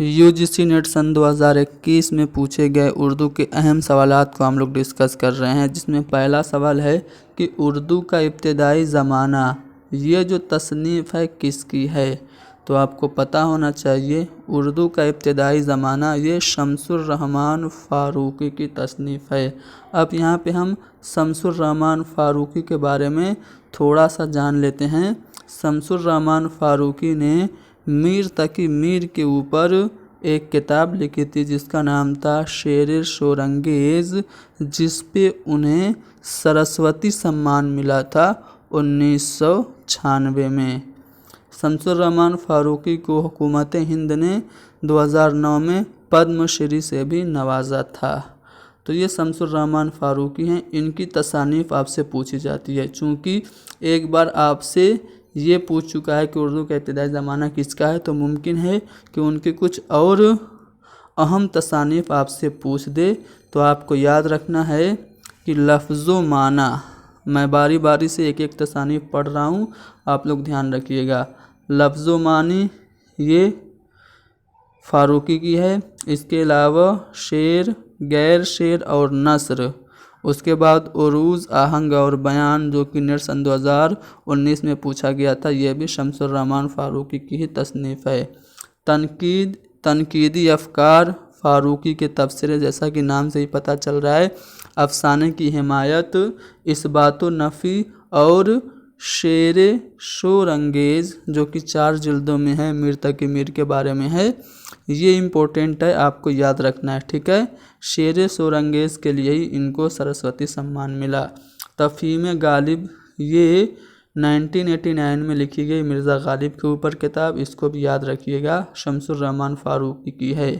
UGC net सन 2021 में पूछे गए उर्दू के अहम सवालात को हम लोग डिस्कस कर रहे हैं, जिसमें पहला सवाल है कि उर्दू का इब्तिदाई ज़माना, ये जो तसनीफ़ है किसकी है। तो आपको पता होना चाहिए उर्दू का इब्तिदाई ज़माना ये शम्सुर रहमान फ़ारूक़ी की तसनीफ़ है। अब यहाँ पे हम शम्सुर रहमान फ़ारूक़ी के बारे में थोड़ा सा जान लेते हैं। शम्सुर रहमान फ़ारूक़ी ने मीर तकी मीर के ऊपर एक किताब लिखी थी जिसका नाम था शेर शोरंगेज़, जिस पे उन्हें सरस्वती सम्मान मिला था 1996 में। शम्सुर रहमान फ़ारूक़ी को हुकूमत हिंद ने 2009 में पद्मश्री से भी नवाजा था। तो ये शम्सुर रहमान फ़ारूक़ी हैं, इनकी तसानीफ़ आपसे पूछी जाती है। चूँकि एक बार आपसे ये पूछ चुका है कि उर्दू का इब्तिदाई ज़माना किसका है, तो मुमकिन है कि उनके कुछ और अहम तसानीफ़ आपसे पूछ दे। तो आपको याद रखना है कि लफ्ज़ो माना, मैं बारी बारी से एक एक तसानीफ़ पढ़ रहा हूँ, आप लोग ध्यान रखिएगा। लफ्ज़ो मानी ये फ़ारूक़ी की है। इसके अलावा शेर, गैर शेर और नस्र, उसके बाद उरूज़, आहंग और बयान जो कि नेट सन 2019 में पूछा गया था, यह भी शम्सुर रहमान फ़ारूक़ी की ही तसनीफ़ है। तनकीद, तनकीदी अफ़कार फ़ारूक़ी के तबसरे, जैसा कि नाम से ही पता चल रहा है। अफ़साने की हिमायत, इस्बात नफ़ी और शेर शोरंगेज़ जो कि 4 जिल्दों में है, मीर तकी मीर के बारे में है। ये इम्पोर्टेंट है, आपको याद रखना है, ठीक है। शेर शोरंगेज़ के लिए ही इनको सरस्वती सम्मान मिला। तफ़हीम गालिब, ये 1989 में लिखी गई मिर्ज़ा गालिब के ऊपर किताब, इसको भी याद रखिएगा, शम्सुर रहमान फ़ारूक़ी की है।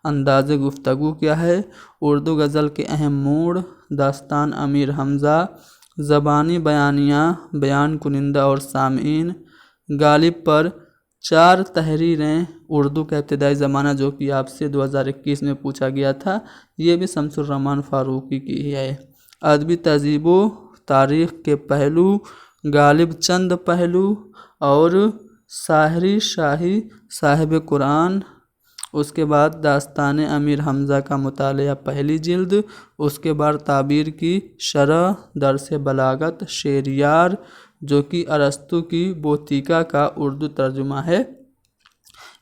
अंदाज़े गुफ्तगू क्या है, उर्दू गज़ल के अहम मोड़, दास्तान अमीर हमज़ा, ज़बानी बयानिया, बयान कुनिंदा और सामीन, गालिब पर 4 तहरीरें, उर्दू का इब्तिदाई ज़माना जो कि आपसे 2021 में पूछा गया था, ये भी शम्सुर रहमान फ़ारूक़ी की ही है। अदबी तहज़ीबो तारीख़ के पहलू, गालिब चंद पहलू और शाहरी शाही साहिब कुरान, उसके बाद दास्तान अमीर हमज़ा का मुतालिया पहली जिल्द, उसके बाद ताबीर की शरह, दरस बलागत, शेरियार जो कि अरस्तु की बोतीका का उर्दू तर्जुमा है।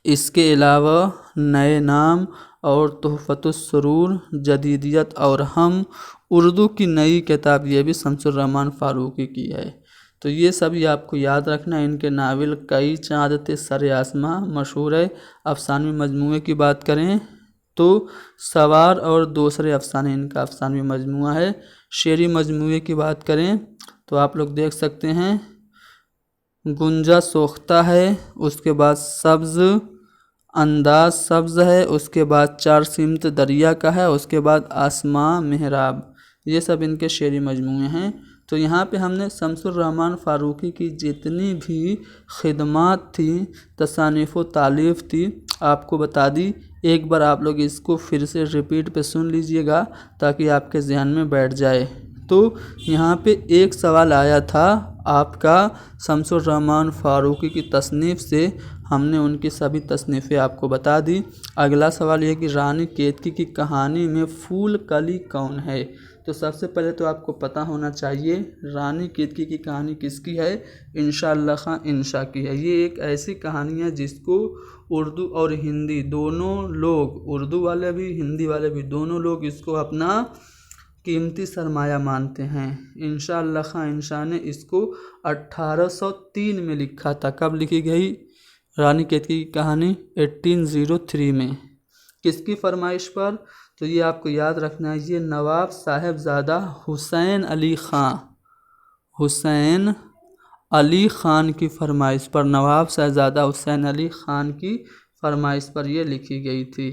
इसके अलावा नए नाम और तुहफ़तुस सुरूर, जदीदियत और हम, उर्दू की नई किताब, ये भी शम्सुर रहमान फ़ारूक़ी की है। तो ये सभी आपको याद रखना है। इनके नावल कई चाँद थे सरे आसमां मशहूर है। अफ़सानवी मजमूए की बात करें तो सवार और दूसरे अफ़साने इनका अफ़सानवी मजमूआ है। शेरी मजमूए की बात करें तो आप लोग देख सकते हैं गुंजा सोख्ता है, उसके बाद सब्ज़ अंदाज सब्ज़ है, उसके बाद 4 सिमत दरिया का है, उसके बाद आसमां मेहराब, ये सब इनके शेरी मजमूए हैं। तो यहाँ पे हमने शम्सुर रहमान फ़ारूक़ी की जितनी भी खिदमात थी, तसानीफ़ व तालीफ़ थी, आपको बता दी। एक बार आप लोग इसको फिर से रिपीट पे सुन लीजिएगा ताकि आपके ज़हन में बैठ जाए। तो यहाँ पे एक सवाल आया था आपका शम्सुर रहमान फ़ारूक़ी की तसनीफ़ से, हमने उनकी सभी तसनीफ़ें आपको बता दी। अगला सवाल ये कि रानी केतकी की कहानी में फूल कली कौन है। तो सबसे पहले तो आपको पता होना चाहिए रानी केतकी की कहानी किसकी है, इंशा अल्लाह खां इंशा की है। ये एक ऐसी कहानी है जिसको उर्दू और हिंदी दोनों लोग, उर्दू वाले भी हिंदी वाले भी, दोनों लोग इसको अपना कीमती सरमाया मानते हैं। इंशा अल्लाह खां इंशा ने इसको 1803 में लिखा था। कब लिखी गई रानी केतकी की कहानी? 1803 में। किसकी फरमाइश पर? तो ये आपको याद रखना है, ये नवाब साहिबज़ादा हुसैन अली ख़ां, हुसैन अली ख़ान की फरमाइश पर, नवाब साहिबज़ादा हुसैन अली ख़ान की फरमाइश पर ये लिखी गई थी,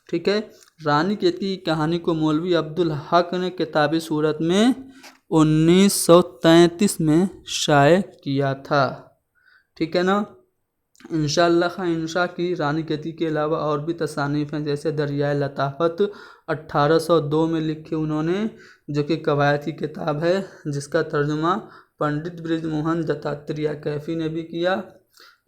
ठीक है। रानी केतकी की कहानी को मौलवी अब्दुल हक ने किताबी सूरत में 1933 में शाये किया था, ठीक है ना। इंशा अल्लाह खां इंशा की रानी केतकी के अलावा और भी तसानीफ़ हैं, जैसे दरियाए लताफ़त 1802 में लिखी उन्होंने, जो कि कवायद की किताब है, जिसका तर्जुमा पंडित ब्रिजमोहन दत्तात्रेय कैफ़ी ने भी किया।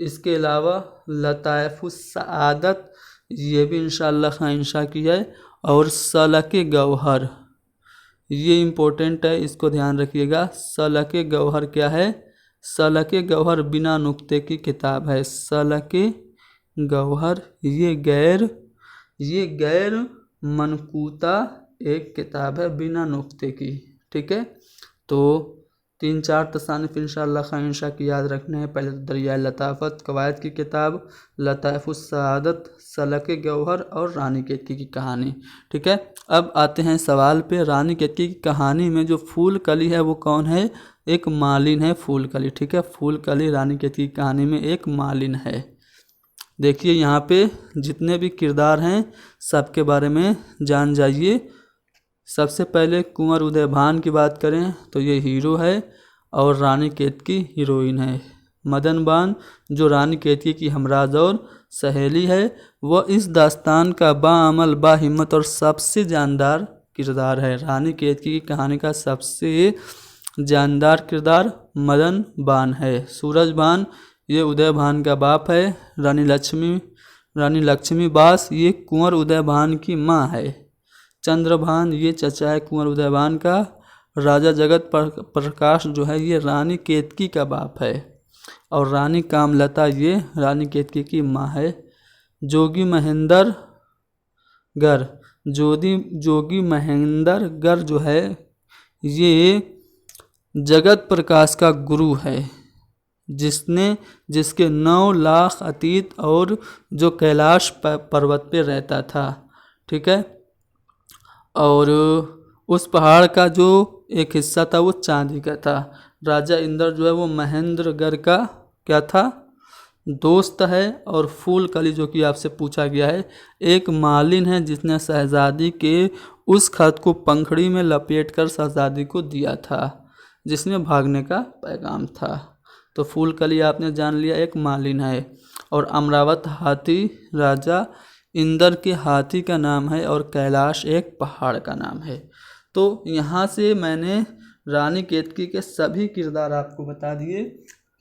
इसके अलावा लताइफ़ुस सआदत ये भी इंशाअल्लाह खाइंशा की है। और सलके गौहर, ये इम्पोर्टेंट है, इसको ध्यान रखिएगा। सलके गौहर क्या है? सलके गौहर बिना नुक्ते की किताब है। सलके गौहर ये गैर मनकूता एक किताब है बिना नुक्ते की। ठीक है, तो 3-4 तसानिफ इंशाअल्लाह खाइंशा की याद रखने हैं। पहले तो दरिया लताफ़त, कवायद की किताब, लताइफुस सआदत, सलके गौहर और रानी केतकी की कहानी। ठीक है, अब आते हैं सवाल पे। रानी केतकी की कहानी में जो फूल कली है वो कौन है? एक मालिन है फूल कली। ठीक है, फूल कली रानी केतकी की कहानी में एक मालिन है। देखिए यहाँ पे जितने भी किरदार हैं सबके बारे में जान जाइए। सबसे पहले कुंवर उदयभान की बात करें तो ये हीरो है और रानी केतकी हीरोइन है। मदनबान जो रानी केतकी की हमराज और सहेली है, वह इस दास्तान का बाअमल, बाहिम्मत और सबसे जानदार किरदार है। रानी केतकी की कहानी का सबसे जानदार किरदार मदनबान है। सूरजबान ये उदयभान का बाप है। रानी लक्ष्मी बास ये कुंवर उदयभान की माँ है। चंद्रभान ये चचा है कुंवर उदयभान का। राजा जगत प्रकाश जो है ये रानी केतकी का बाप है। और रानी कामलता ये रानी केतकी की माँ है। जोगी महेंद्र गर जो है ये जगत प्रकाश का गुरु है, जिसके 9 लाख अतीत और जो कैलाश पर्वत पे रहता था। ठीक है, और उस पहाड़ का जो एक हिस्सा था वो चांदी का था। राजा इंद्र जो है वो महेंद्रगढ़ का क्या था? दोस्त है। और फूल कली जो कि आपसे पूछा गया है, एक मालिन है जिसने शहजादी के उस खत को पंखड़ी में लपेटकर शहजादी को दिया था जिसमें भागने का पैगाम था। तो फूल कली आपने जान लिया एक मालिन है। और अमरावत हाथी राजा इंद्र के हाथी का नाम है और कैलाश एक पहाड़ का नाम है। तो यहाँ से मैंने रानी केतकी के सभी किरदार आपको बता दिए।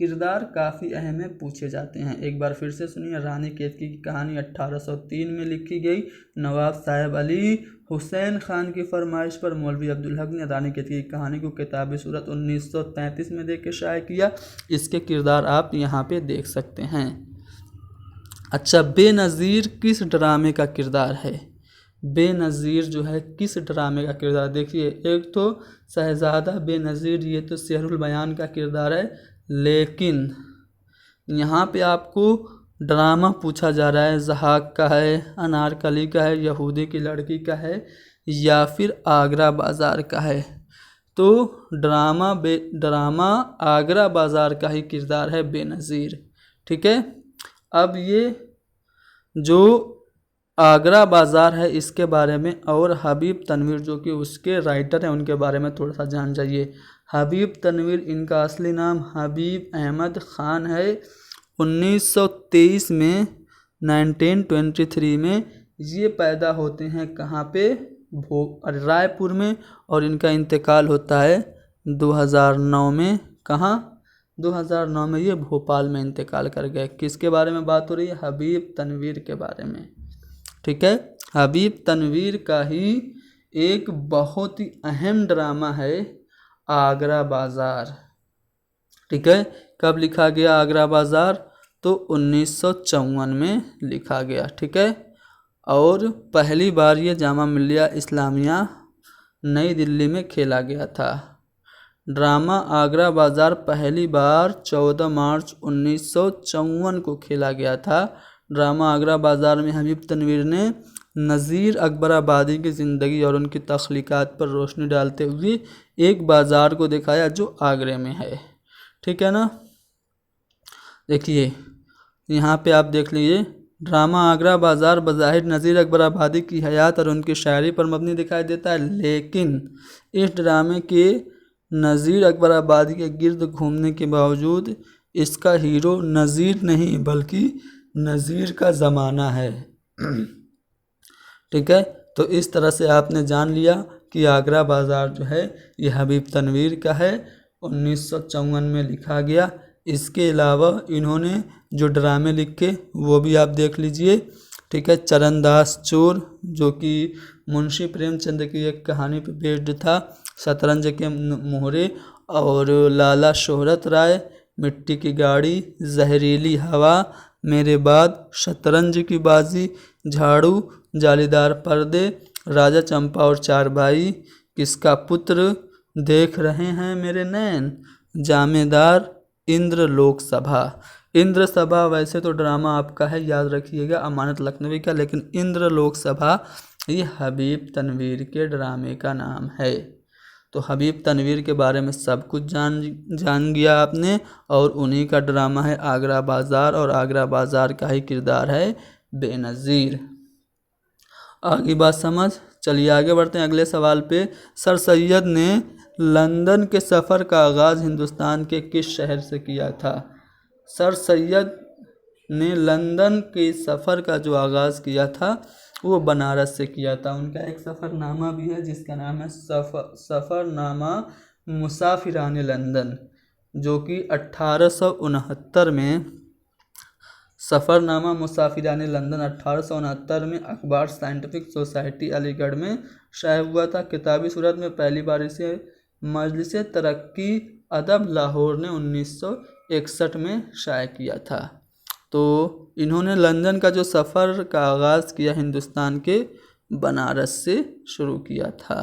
किरदार काफ़ी अहम है, पूछे जाते हैं। एक बार फिर से सुनिए। रानी केतकी की कहानी 1803 में लिखी गई। नवाब साहेब अली हुसैन खान की फरमाइश पर मौलवी अब्दुल हक ने रानी केतकी की कहानी को किताब सूरत 1933 में देकर शाये किया। इसके किरदार आप यहाँ पे देख सकते हैं। अच्छा, बेनज़ीर किस ड्रामे का किरदार है? बेनज़ीर जो है किस ड्रामे का किरदार? देखिए, एक तो शहज़ादा बेनज़ीर ये तो सिहरुल बयान का किरदार है, लेकिन यहाँ पे आपको ड्रामा पूछा जा रहा है। ज़हाक का है, अनारकली का है, यहूदी की लड़की का है या फिर आगरा बाज़ार का है? तो ड्रामा आगरा बाज़ार का ही किरदार है बेनज़ीर। ठीक है, अब ये जो आगरा बाज़ार है इसके बारे में और हबीब तनवीर जो कि उसके राइटर हैं उनके बारे में थोड़ा सा जान जाइए। हबीब तनवीर, इनका असली नाम हबीब अहमद ख़ान है। 1923 में 1923 में ये पैदा होते हैं कहाँ पे? रायपुर में। और इनका इंतकाल होता है 2009 में। कहाँ? 2009 में ये भोपाल में इंतकाल कर गए। किसके बारे में बात हो रही है? हबीब तनवीर के बारे में। ठीक है, हबीब तनवीर का ही एक बहुत ही अहम ड्रामा है आगरा बाज़ार। ठीक है, कब लिखा गया आगरा बाज़ार? तो 1954 में लिखा गया। ठीक है, और पहली बार ये जामा मिल्लिया इस्लामिया नई दिल्ली में खेला गया था। ड्रामा आगरा बाज़ार पहली बार 14 मार्च 1954 को खेला गया था। ड्रामा आगरा बाज़ार में हबीब तनवीर ने नज़ीर अकबराबादी की ज़िंदगी और उनकी तख्लीक़ात पर रोशनी डालते हुए एक बाज़ार को दिखाया जो आगरे में है। ठीक है ना? देखिए यहाँ पे आप देख लीजिए, ड्रामा आगरा बाज़ार बज़ाहिर नज़ीर अकबराबादी की हयात और उनकी शायरी पर मबनी दिखाई देता है, लेकिन इस ड्रामे के नज़ीर अकबराबादी के गिर्द घूमने के बावजूद इसका हीरो नज़ीर नहीं बल्कि नज़ीर का ज़माना है। ठीक है, तो इस तरह से आपने जान लिया कि आगरा बाज़ार जो है ये हबीब तनवीर का है, 1954 में लिखा गया। इसके अलावा इन्होंने जो ड्रामे लिखे वो भी आप देख लीजिए। ठीक है। चरणदास चोर जो कि मुंशी प्रेमचंद की एक कहानी पे बेस्ड था। शतरंज के मोहरे और लाला शोहरत राय, मिट्टी की गाड़ी, जहरीली हवा, मेरे बाद, शतरंज की बाजी, झाड़ू, जालीदार पर्दे, राजा चंपा और चार भाई, किसका पुत्र, देख रहे हैं मेरे नैन, जामेदार, इंद्र लोकसभा। इंद्र सभा वैसे तो ड्रामा आपका है, याद रखिएगा, अमानत लखनवी का, लेकिन इंद्र लोकसभा ये हबीब तनवीर के ड्रामे का नाम है। तो हबीब तनवीर के बारे में सब कुछ जान गया आपने, और उन्हीं का ड्रामा है आगरा बाजार, और आगरा बाजार का ही किरदार है बेनज़ीर। आगे बात समझ। चलिए आगे बढ़ते हैं अगले सवाल पे। सर सैयद ने लंदन के सफ़र का आगाज़ हिंदुस्तान के किस शहर से किया था? सर सैयद ने लंदन के सफ़र का जो आगाज़ किया था वो बनारस से किया था। उनका एक सफ़रनामा भी है जिसका नाम है सफ़रनामा मुसाफिरान लंदन, जो कि 1869 में, सफ़रनामा मुसाफिरान लंदन 1869 में अखबार साइंटिफिक सोसाइटी अलीगढ़ में शाया हुआ था। किताबी सूरत में पहली बार इसे मजलिस तरक्की अदब लाहौर ने 1961 में शाया किया था। तो इन्होंने लंदन का जो सफ़र का आगाज़ किया हिंदुस्तान के बनारस से शुरू किया था।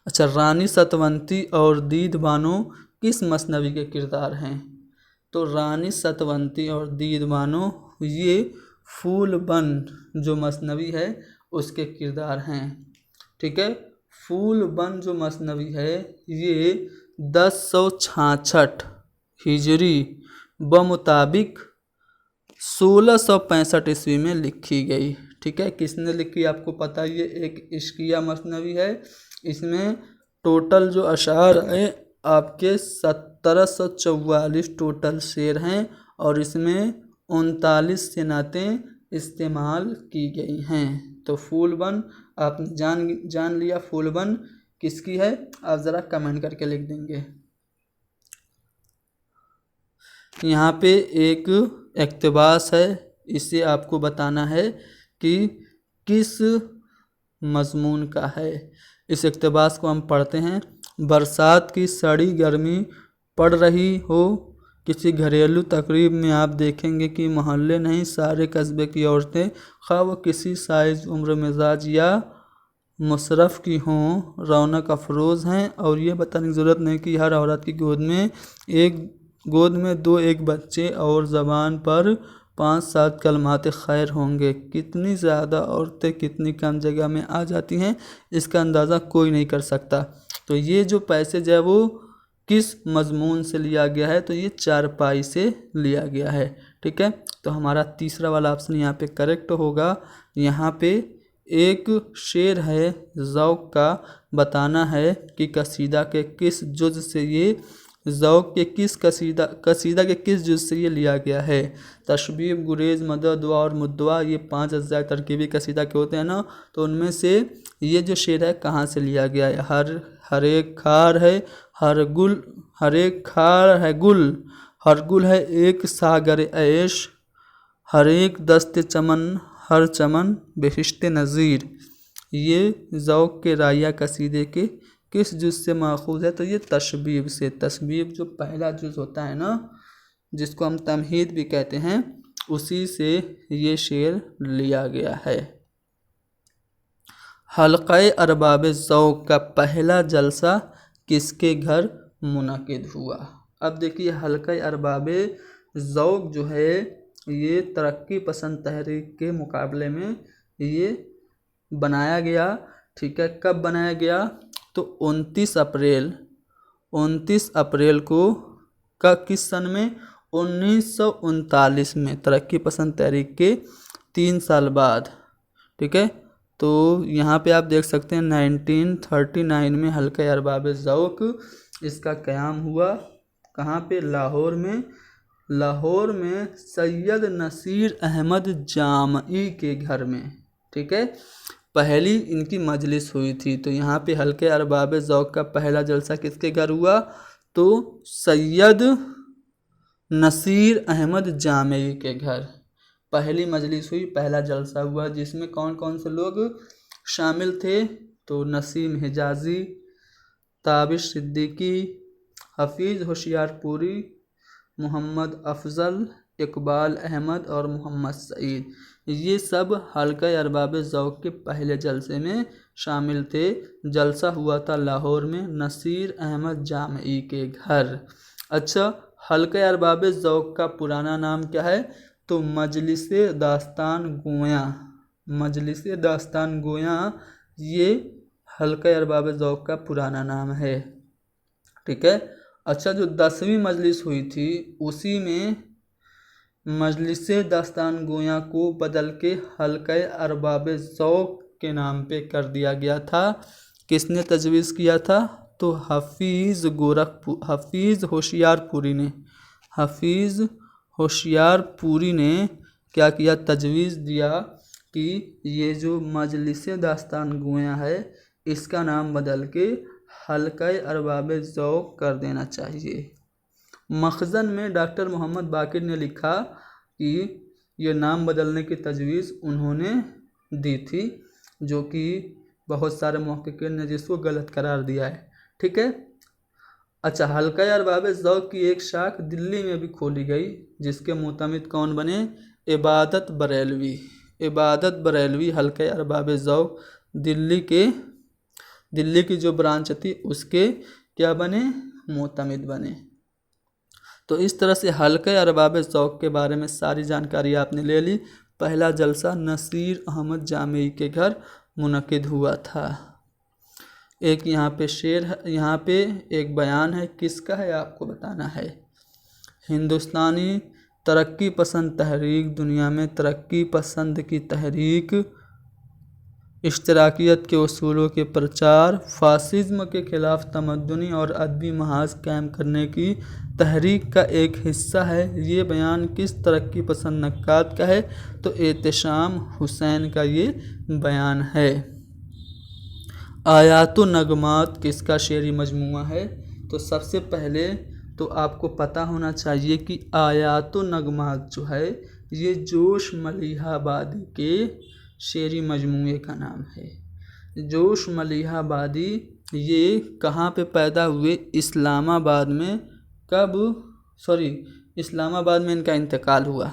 अच्छा, रानी सतवंती और दीद बानो किस मसनवी के किरदार हैं? तो रानी सतवंती और दीद बानो ये फूलबन जो मसनवी है उसके किरदार हैं। ठीक है। फूलबन जो मसनवी है ये 1066 हिजरी बमुताबिक 1665 ईस्वी में लिखी गई। ठीक है। किसने लिखी आपको पता है, ये एक इश्किया मसनवी है। इसमें टोटल जो अशार है आपके 1744 टोटल शेर हैं, और इसमें 39 सिनातें इस्तेमाल की गई हैं। तो फूलबन आपने जान लिया फूलबन किसकी है, आप ज़रा कमेंट करके लिख देंगे। यहाँ पे एक इक़्तिबास है, इसे आपको बताना है कि किस मज़मून का है। इस इक़्तिबास को हम पढ़ते हैं। बरसात की सड़ी गर्मी पड़ रही हो, किसी घरेलू तकरीब में आप देखेंगे कि मोहल्ले नहीं सारे कस्बे की औरतें, खा वो किसी साइज उम्र मिजाज या मुशर्रफ की हों, रौनक अफरोज़ हैं। और ये बताने की ज़रूरत नहीं कि हर औरत की गोद में दो एक बच्चे और ज़बान पर 5-7 कलमात खैर होंगे। कितनी ज़्यादा औरतें कितनी कम जगह में आ जाती हैं इसका अंदाज़ा कोई नहीं कर सकता। तो ये जो पैसेज है वो किस मज़मून से लिया गया है, तो ये चारपाई से लिया गया है। ठीक है। तो हमारा तीसरा वाला ऑप्शन यहाँ पे करेक्ट होगा। यहाँ पे एक शेर है, ज़ौक़ का बताना है कि कसीदा के किस जुज़ से ये, ज़ौक़ के किस कसीदा के किस जुज़ से ये लिया गया है। तशबीब, गुरेज, मदद, दुआ और मुद्दवा ये 5 अज्ज़ाए तरकीबी कसीदा के होते हैं ना, तो उनमें से ये जो शेर है कहाँ से लिया गया है। हर एक खार है हर एक खार है गुल, हर गुल है एक सागर ऐश, हर एक दस्त चमन हर चमन बेहिश्ते नज़ीर। ये ज़ौक़ के राया कसीदे के किस जुज़ से माखूज़ है, तो ये तशबीब से। तशबीब जो पहला जुज़ होता है ना, जिसको हम तमहीद भी कहते हैं, उसी से ये शेर लिया गया है। हल्क़ाए अरबाब ज़ौक़ का पहला जलसा किसके घर मुनक़िद हुआ? अब देखिए हल्क़ाए अरबाब ज़ौक़ जो है ये तरक्की पसंद तहरीक के मुकाबले में ये बनाया गया। ठीक है। कब बनाया गया, तो 29 अप्रैल को का किस सन में, 1939 में, तरक्की पसंद तहरीक के 3 साल बाद। ठीक है। तो यहाँ पे आप देख सकते हैं 1939 में हल्क़ाए अरबाब ज़ौक़ इसका क़याम हुआ। कहाँ पे, लाहौर में सैयद नसीर अहमद जामई के घर में। ठीक है। पहली इनकी मजलिस हुई थी। तो यहाँ पे हल्क़ाए अरबाब ज़ौक़ का पहला जलसा किसके घर हुआ, तो सैयद नसीर अहमद जामई के घर पहली मजलिस हुई, पहला जलसा हुआ, जिसमें कौन कौन से लोग शामिल थे? तो नसीम हिजाजी, ताबिश सिद्दीकी, हफीज़ होशियारपुरी, मोहम्मद अफजल, इकबाल अहमद और मोहम्मद सईद, ये सब हल्का अरबाब ज़ौक़ के पहले जलसे में शामिल थे। जलसा हुआ था लाहौर में नसीर अहमद जामई के घर। अच्छा, हल्का अरबाब ज़ौक़ का पुराना नाम क्या है? तो मजलिस दास्तान गोया। मजलिस दास्तान गोया ये हल्का अरबाब ज़ौक़ का पुराना नाम है। ठीक है। अच्छा, जो 10वीं मजलिस हुई थी उसी में मजलिस दास्तान गोया को बदल के हल्का अरबाब ज़ौक़ के नाम पे कर दिया गया था। किसने तजवीज़ किया था? तो हफीज़ होशियारपुरी ने क्या किया? तजवीज़ दिया कि ये जो मजलिस दास्तान गोया है इसका नाम बदल के हल्का अरबाब ज़ौक़ कर देना चाहिए। मखज़न में डॉक्टर मोहम्मद बाकिर ने लिखा कि ये नाम बदलने की तजवीज़ उन्होंने दी थी, जो कि बहुत सारे मुहक्किकीन ने जिसको गलत करार दिया है। ठीक है। अच्छा, हल्का अरबाब ज़ौक़ की एक शाख दिल्ली में भी खोली गई, जिसके मुतमिद कौन बने? इबादत बरेलवी हल्का अरबाब ज़ौक़ दिल्ली की जो ब्रांच थी उसके क्या बने? मुतमिद बने। तो इस तरह से हल्का अरबाब ज़ौक़ के बारे में सारी जानकारी आपने ले ली। पहला जलसा नसीर अहमद जामई के घर मुनक़िद हुआ था। एक यहाँ पे शेर है, यहाँ पे एक बयान है, किसका है आपको बताना है। हिंदुस्तानी तरक्की पसंद तहरीक दुनिया में तरक्की पसंद की तहरीक, इश्तराकियत के उसूलों के प्रचार, फासिज्म के ख़िलाफ़ तमद्दुनी और अदबी महाज कायम करने की तहरीक का एक हिस्सा है। ये बयान किस तरक्की पसंद नक्काद का है? तो एहतिशाम हुसैन का ये बयान है। आयातो नगमात किसका शेरी मजमूआ है? तो सबसे पहले तो आपको पता होना चाहिए कि आयातो नगमात जो है ये जोश मलिहाबादी के शेरी मजमूए का नाम है। जोश मलिहाबादी ये कहाँ पे पैदा हुए? इस्लामाबाद में। इस्लामाबाद में इनका इंतकाल हुआ।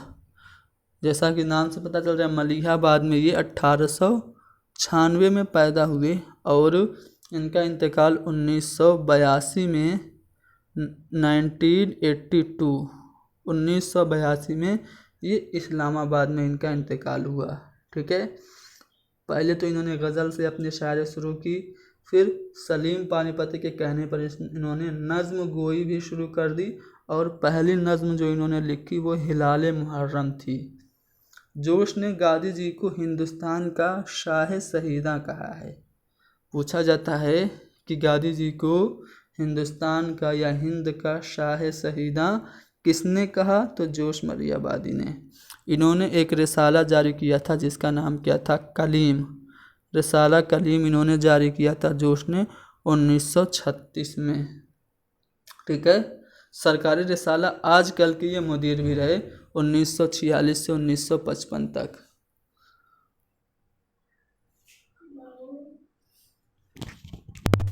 जैसा कि नाम से पता चल रहा है, मलिहाबाद में ये 1896 में पैदा हुए और इनका इंतकाल 1982 में 1982 में ये इस्लामाबाद में इनका इंतकाल हुआ। ठीक है। पहले तो इन्होंने गज़ल से अपने शायरी शुरू की, फिर सलीम पानीपती के कहने पर इन्होंने नज़्म गोई भी शुरू कर दी और पहली नज़्म जो इन्होंने लिखी वो हिलाल मुहर्रम थी। जोश ने गांधी जी को हिंदुस्तान का शाह शहीदा कहा है। पूछा जाता है कि गांधी जी को हिंदुस्तान का या हिंद का शाह शहीदा किसने कहा? तो जोश मलिहाबादी ने। इन्होंने एक रिसाला जारी किया था जिसका नाम क्या था? कलीम। रिसाला कलीम इन्होंने जारी किया था जोश ने 1936 में। ठीक है। सरकारी रिसाला आजकल के ये मुदीर भी रहे 1946 से 1955 तक।